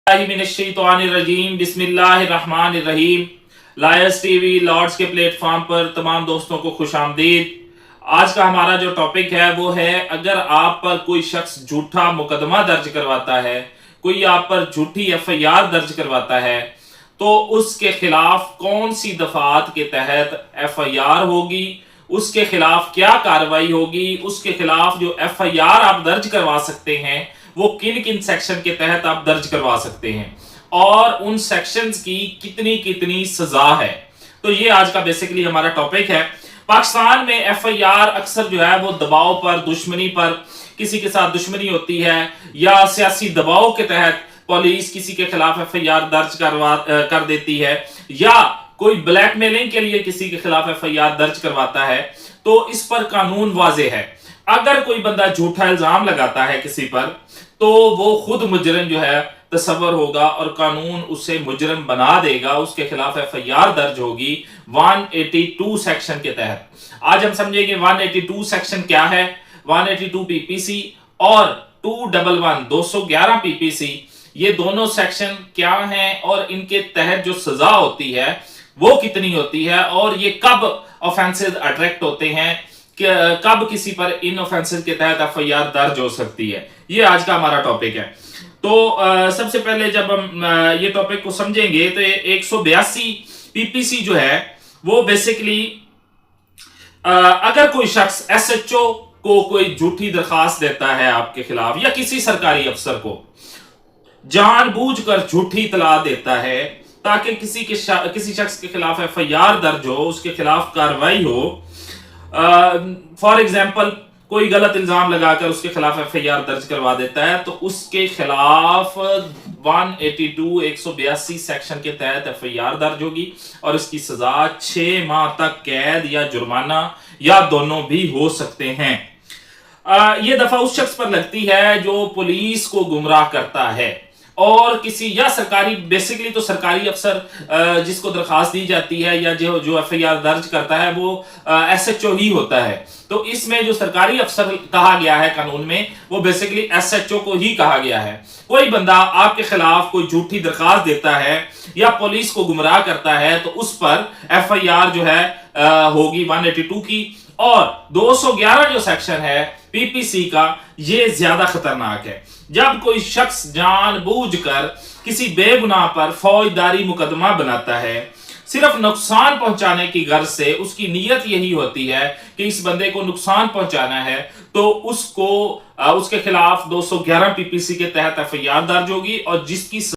मिनश्शैतानिर्रजीम बिस्मिल्लाहिर्रहमानिर्रहीम। लायस TV Lord's के platform पर तमाम दोस्तों को खुशामदीद। आज का हमारा जो टॉपिक है वो है, अगर आप पर कोई शख्स झूठा मुकदमा दर्ज करवाता है, कोई आप पर झूठी एफआईआर दर्ज करवाता है, तो उसके खिलाफ कौन सी दफात के तहत एफआईआर होगी, उसके खिलाफ क्या कार्रवाई होगी, उसके खिलाफ जो एफआईआर आप दर्ज करवा सकते हैं वो किन किन सेक्शन के तहत आप दर्ज करवा सकते हैं और उन सेक्शंस की कितनी कितनी सजा है। तो ये आज का बेसिकली हमारा टॉपिक है। पाकिस्तान में एफआईआर अक्सर जो है वो दबाव पर, दुश्मनी पर, किसी के साथ दुश्मनी होती है या सियासी दबाव के तहत पुलिस किसी के खिलाफ एफआईआर दर्ज कर देती है, या कोई ब्लैकमेलिंग के लिए किसी के खिलाफ एफआईआर दर्ज करवाता है, तो इस पर कानून वाज़ेह है। अगर कोई बंदा झूठा इल्जाम लगाता है किसी पर, तो वो खुद मुजरिम जो है तस्वर होगा और कानून उसे मुजरिम बना देगा, उसके खिलाफ एफआईआर दर्ज होगी 182 सेक्शन के तहत। आज हम समझेंगे 182 सेक्शन क्या है, 182 पीपीसी और 211 पीपीसी, ये दोनों सेक्शन क्या हैं और इनके तहत जो सजा होती है वो कितनी होती है, और ये कब ऑफेंसेस अट्रैक्ट होते हैं, कब किसी पर इन ऑफेंसेस के तहत एफआईआर दर्ज हो सकती है। ये आज का हमारा टॉपिक है। तो सबसे पहले जब हम ये टॉपिक को समझेंगे तो 182 पीपीसी जो है वो बेसिकली, अगर कोई शख्स एसएचओ को कोई झूठी दरखास्त देता है आपके खिलाफ, या किसी सरकारी अफसर को जानबूझकर झूठी इतला देता है ताकि किसी शख्स के खिलाफ एफआईआर दर्ज हो, उसके खिलाफ कार्रवाई हो। फॉर एग्जाम्पल कोई गलत इल्जाम लगाकर उसके खिलाफ एफआईआर दर्ज करवा देता है, तो उसके खिलाफ 182 सेक्शन के तहत एफआईआर दर्ज होगी और इसकी सजा 6 माह तक कैद या जुर्माना या दोनों भी हो सकते हैं। यह दफा उस शख्स पर लगती है जो पुलिस को गुमराह करता है और किसी या सरकारी, बेसिकली तो सरकारी अफसर जिसको दरखास्त दी जाती है या जो एफआईआर दर्ज करता है वो एसएचओ ही होता है। तो इसमें जो सरकारी अफसर कहा गया है कानून में, वो बेसिकली एसएचओ को ही कहा गया है। कोई बंदा आपके खिलाफ कोई झूठी दरखास्त देता है या पुलिस को गुमराह करता है, तो उस पर एफआईआर जो है होगी 182 की, और 211 जो सेक्शन है पीपीसी का, ये ज्यादा खतरनाक है। जब कोई शख्स जानबूझकर किसी बेगुनाह पर फौजदारी मुकदमा बनाता है सिर्फ नुकसान पहुंचाने की गर्ज से, उसकी नीयत यही होती है कि इस बंदे को नुकसान पहुंचाना है, तो उसके खिलाफ 211 पीपीसी के तहत एफआईआर दर्ज होगी और जिसकी